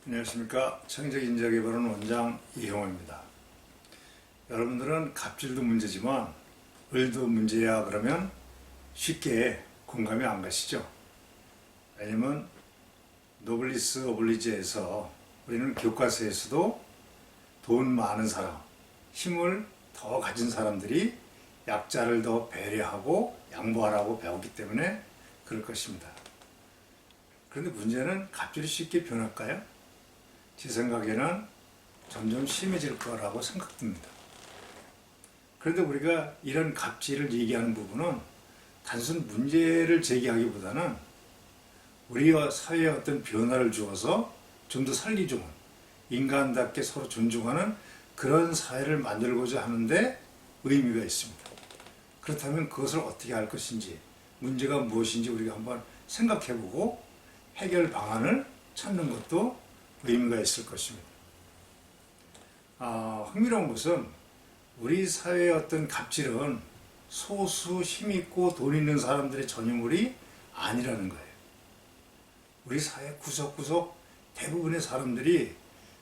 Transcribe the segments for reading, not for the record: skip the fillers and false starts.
안녕하십니까. 창의적인자개발원 원장 이형호입니다. 여러분들은 갑질도 문제지만 을도 문제야 그러면 쉽게 공감이 안 가시죠? 왜냐면 노블리스 오블리제에서 우리는 교과서에서도 돈 많은 사람, 힘을 더 가진 사람들이 약자를 더 배려하고 양보하라고 배웠기 때문에 그럴 것입니다. 그런데 문제는 갑질이 쉽게 변할까요? 제 생각에는 점점 심해질 거라고 생각됩니다. 그런데 우리가 이런 갑질을 얘기하는 부분은 단순 문제를 제기하기보다는 우리와 사회에 어떤 변화를 주어서 좀 더 살기 좋은 인간답게 서로 존중하는 그런 사회를 만들고자 하는데 의미가 있습니다. 그렇다면 그것을 어떻게 할 것인지, 문제가 무엇인지 우리가 한번 생각해보고 해결 방안을 찾는 것도 의미가 있을 것입니다. 흥미로운 것은 우리 사회의 어떤 갑질은 소수 힘있고 돈 있는 사람들의 전유물이 아니라는 거예요. 우리 사회 구석구석 대부분의 사람들이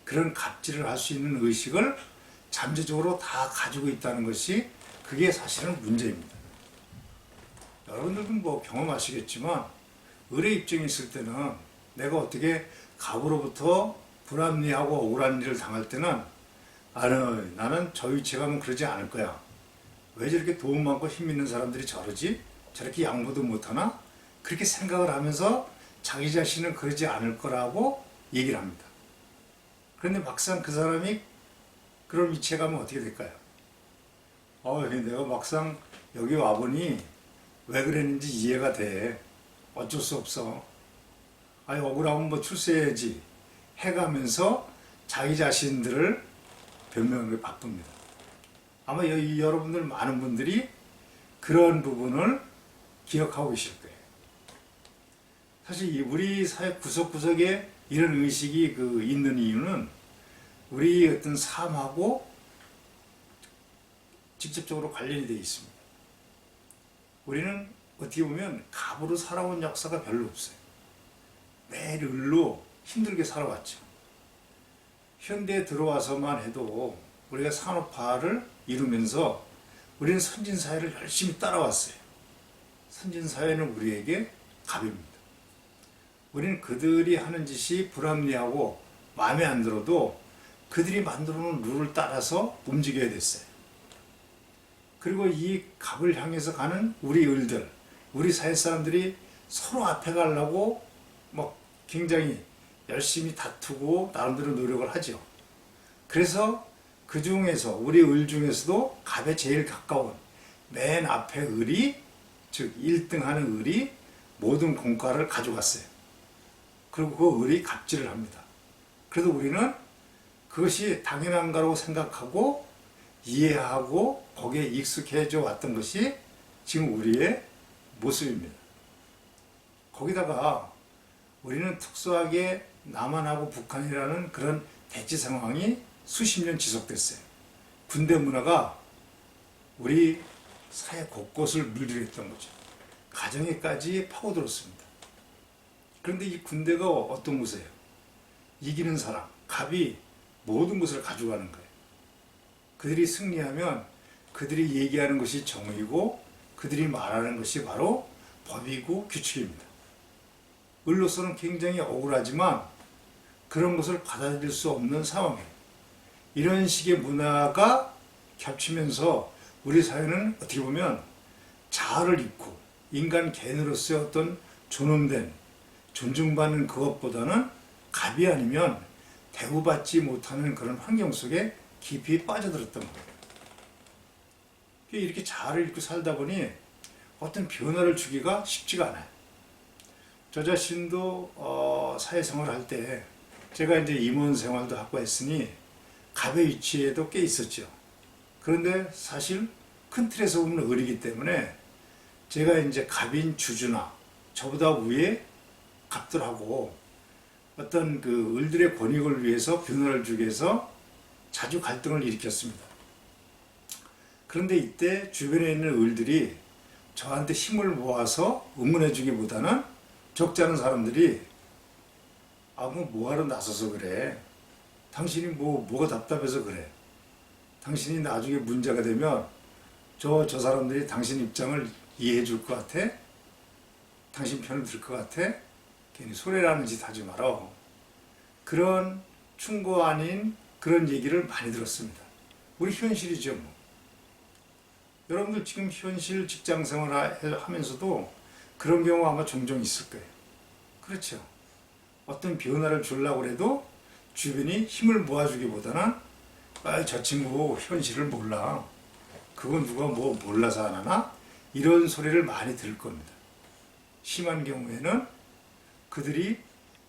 그런 갑질을 할 수 있는 의식을 잠재적으로 다 가지고 있다는 것이 그게 사실은 문제입니다. 여러분들도 뭐 경험하시겠지만 을의 입장에 있을 때는 내가 어떻게 갑으로부터 불합리하고 억울한 일을 당할 때는 나는 저 위치에 가면 그러지 않을 거야. 왜 저렇게 돈 많고 힘 있는 사람들이 저러지? 저렇게 양보도 못하나? 그렇게 생각을 하면서 자기 자신은 그러지 않을 거라고 얘기를 합니다. 그런데 막상 그 사람이 그런 위치에 가면 어떻게 될까요? 내가 막상 여기 와보니 왜 그랬는지 이해가 돼. 어쩔 수 없어. 억울하면 뭐 출세해야지 해가면서 자기 자신들을 변명하기 바쁩니다. 아마 여러분들 많은 분들이 그런 부분을 기억하고 계실 거예요. 사실 우리 사회 구석구석에 이런 의식이 있는 이유는 우리 어떤 삶하고 직접적으로 관련이 되어 있습니다. 우리는 어떻게 보면 갑으로 살아온 역사가 별로 없어요. 매일 을로 힘들게 살아왔죠. 현대에 들어와서만 해도 우리가 산업화를 이루면서 우리는 선진사회를 열심히 따라왔어요. 선진사회는 우리에게 갑입니다. 우리는 그들이 하는 짓이 불합리하고 마음에 안 들어도 그들이 만들어 놓은 룰을 따라서 움직여야 됐어요. 그리고 이 갑을 향해서 가는 우리 을들, 우리 사회 사람들이 서로 앞에 가려고 굉장히 열심히 다투고 나름대로 노력을 하죠. 그래서 그 중에서 우리 을 중에서도 갑에 제일 가까운 맨 앞에 을이, 즉 1등 하는 을이 모든 공과를 가져갔어요. 그리고 그 을이 갑질을 합니다. 그래도 우리는 그것이 당연한 거라고 생각하고 이해하고 거기에 익숙해져 왔던 것이 지금 우리의 모습입니다. 거기다가 우리는 특수하게 남한하고 북한이라는 그런 대치 상황이 수십 년 지속됐어요. 군대 문화가 우리 사회 곳곳을 물들였던 거죠. 가정에까지 파고들었습니다. 그런데 이 군대가 어떤 곳이에요? 이기는 사람, 갑이 모든 것을 가져가는 거예요. 그들이 승리하면 그들이 얘기하는 것이 정의고 그들이 말하는 것이 바로 법이고 규칙입니다. 을로서는 굉장히 억울하지만 그런 것을 받아들일 수 없는 상황이에요. 이런 식의 문화가 겹치면서 우리 사회는 어떻게 보면 자아를 잃고 인간 개인으로서의 어떤 존엄된 존중받는 그것보다는 갑이 아니면 대우받지 못하는 그런 환경 속에 깊이 빠져들었던 거예요. 이렇게 자아를 잃고 살다 보니 어떤 변화를 주기가 쉽지가 않아요. 저 자신도 사회생활을 할 때 제가 이제 임원 생활도 하고 했으니 갑의 위치에도 꽤 있었죠. 그런데 사실 큰 틀에서 보면 을이기 때문에 제가 이제 갑인 주주나 저보다 위에 갑들하고 어떤 을들의 권익을 위해서 변화를 주기 위해서 자주 갈등을 일으켰습니다. 그런데 이때 주변에 있는 을들이 저한테 힘을 모아서 응원해 주기보다는 적지 않은 사람들이 아, 뭐하러 나서서 그래? 당신이 뭐가 답답해서 그래? 당신이 나중에 문제가 되면 저 사람들이 당신 입장을 이해해 줄 것 같아? 당신 편을 들 것 같아? 괜히 소리라는 짓 하지 마라. 그런 충고 아닌 그런 얘기를 많이 들었습니다. 우리 현실이죠, 뭐. 여러분들 지금 현실 직장 생활 하면서도 그런 경우 아마 종종 있을 거예요. 그렇죠. 어떤 변화를 주려고 해도 주변이 힘을 모아주기보다는 아, 저 친구 현실을 몰라. 그건 누가 몰라서 안 하나? 이런 소리를 많이 들을 겁니다. 심한 경우에는 그들이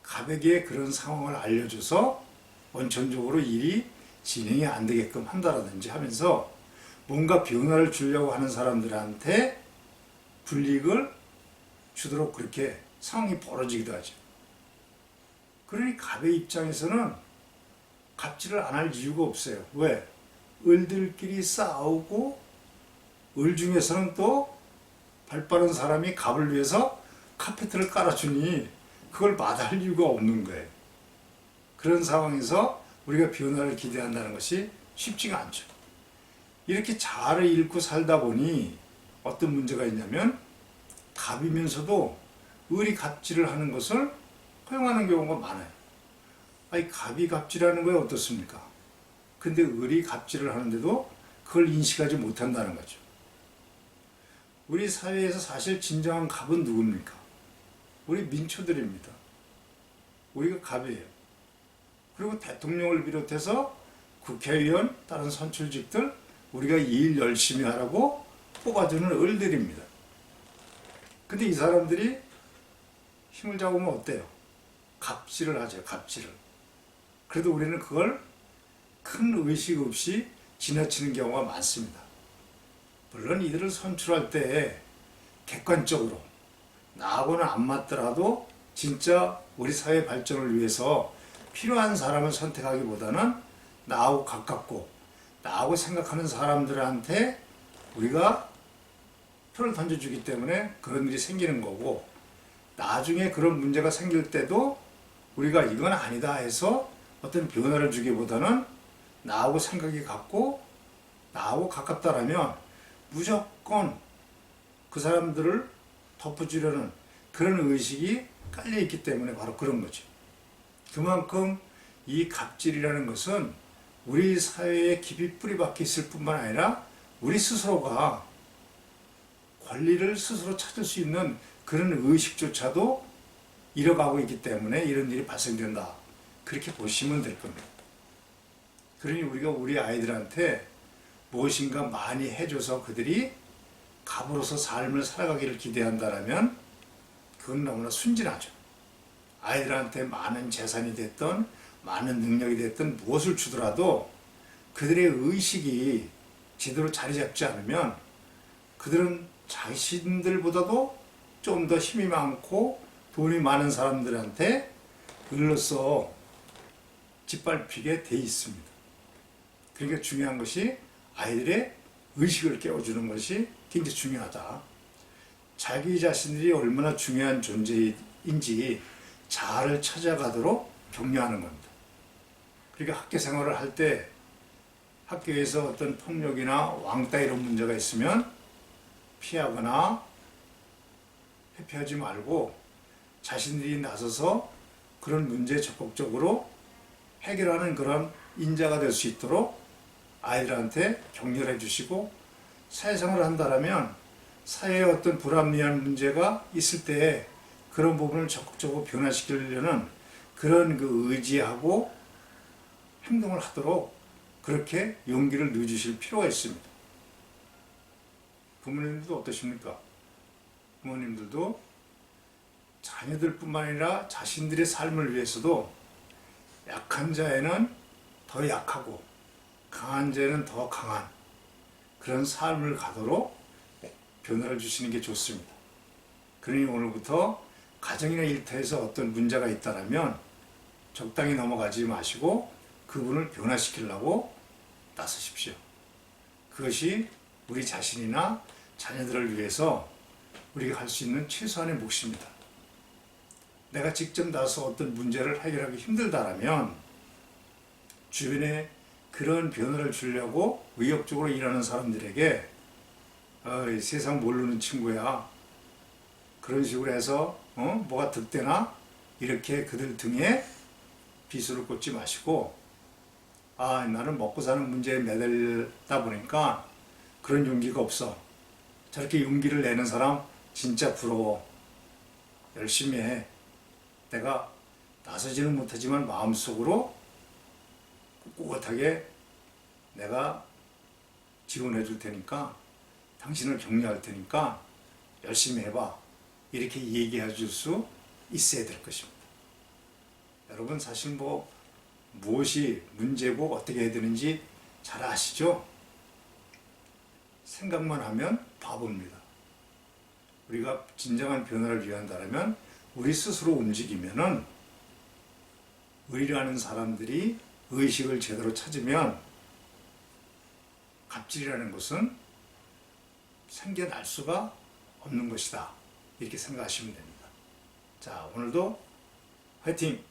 갑에게 그런 상황을 알려줘서 원천적으로 일이 진행이 안 되게끔 한다라든지 하면서 뭔가 변화를 주려고 하는 사람들한테 불이익을 주도록 그렇게 상황이 벌어지기도 하죠. 그러니 갑의 입장에서는 갑질을 안 할 이유가 없어요. 왜? 을들끼리 싸우고 을 중에서는 또 발빠른 사람이 갑을 위해서 카페트를 깔아주니 그걸 마다할 이유가 없는 거예요. 그런 상황에서 우리가 변화를 기대한다는 것이 쉽지가 않죠. 이렇게 잘 읽고 살다 보니 어떤 문제가 있냐면 갑이면서도 을이 갑질을 하는 것을 허용하는 경우가 많아요. 아니, 갑이 갑질하는 거에 어떻습니까? 근데 을이 갑질을 하는데도 그걸 인식하지 못한다는 거죠. 우리 사회에서 사실 진정한 갑은 누굽니까? 우리 민초들입니다. 우리가 갑이에요. 그리고 대통령을 비롯해서 국회의원, 다른 선출직들, 우리가 일 열심히 하라고 뽑아주는 을들입니다. 근데 이 사람들이 힘을 잡으면 어때요? 갑질을 하죠, 갑질을. 그래도 우리는 그걸 큰 의식 없이 지나치는 경우가 많습니다. 물론 이들을 선출할 때 객관적으로 나하고는 안 맞더라도 진짜 우리 사회 발전을 위해서 필요한 사람을 선택하기보다는 나하고 가깝고 나하고 생각하는 사람들한테 우리가 표를 던져주기 때문에 그런 일이 생기는 거고, 나중에 그런 문제가 생길 때도 우리가 이건 아니다 해서 어떤 변화를 주기보다는 나하고 생각이 같고 나하고 가깝다라면 무조건 그 사람들을 덮어주려는 그런 의식이 깔려있기 때문에 바로 그런 거죠. 그만큼 이 갑질이라는 것은 우리 사회에 깊이 뿌리박혀 있을 뿐만 아니라 우리 스스로가 권리를 스스로 찾을 수 있는 그런 의식조차도 잃어가고 있기 때문에 이런 일이 발생된다. 그렇게 보시면 될 겁니다. 그러니 우리가 우리 아이들한테 무엇인가 많이 해줘서 그들이 갑으로서 삶을 살아가기를 기대한다면 그건 너무나 순진하죠. 아이들한테 많은 재산이 됐든 많은 능력이 됐든 무엇을 주더라도 그들의 의식이 제대로 자리 잡지 않으면 그들은 자신들보다도 좀 더 힘이 많고 돈이 많은 사람들한테 을로서 짓밟히게 돼 있습니다. 그러니까 중요한 것이 아이들의 의식을 깨워주는 것이 굉장히 중요하다. 자기 자신들이 얼마나 중요한 존재인지 잘 찾아가도록 격려하는 겁니다. 그러니까 학교 생활을 할 때 학교에서 어떤 폭력이나 왕따 이런 문제가 있으면 피하거나 회피하지 말고 자신들이 나서서 그런 문제에 적극적으로 해결하는 그런 인자가 될 수 있도록 아이들한테 격려를 해주시고, 사회생활을 한다면 사회에 어떤 불합리한 문제가 있을 때 그런 부분을 적극적으로 변화시키려는 그런 그 의지하고 행동을 하도록 그렇게 용기를 내주실 필요가 있습니다. 부모님들도 어떠십니까? 부모님들도 자녀들뿐만 아니라 자신들의 삶을 위해서도 약한 자에는 더 약하고 강한 자에는 더 강한 그런 삶을 가도록 변화를 주시는 게 좋습니다. 그러니 오늘부터 가정이나 일터에서 어떤 문제가 있다면 적당히 넘어가지 마시고 그분을 변화시키려고 나서십시오. 그것이 우리 자신이나 자녀들을 위해서 우리가 할 수 있는 최소한의 몫입니다. 내가 직접 나서 어떤 문제를 해결하기 힘들다라면 주변에 그런 변화를 주려고 의욕적으로 일하는 사람들에게 어이, 세상 모르는 친구야, 그런 식으로 해서 뭐가 득되나 이렇게 그들 등에 비수를 꽂지 마시고, 아, 나는 먹고 사는 문제에 매달리다 보니까 그런 용기가 없어. 저렇게 용기를 내는 사람 진짜 부러워. 열심히 해. 내가 나서지는 못하지만 마음속으로 꿋꿋하게 내가 지원해 줄 테니까, 당신을 격려할 테니까 열심히 해봐. 이렇게 얘기해 줄 수 있어야 될 것입니다. 여러분 사실 뭐 무엇이 문제고 어떻게 해야 되는지 잘 아시죠? 생각만 하면 바보입니다. 우리가 진정한 변화를 위한다면 우리 스스로 움직이면은, 의라는 사람들이 의식을 제대로 찾으면 갑질이라는 것은 생겨날 수가 없는 것이다. 이렇게 생각하시면 됩니다. 자, 오늘도 화이팅!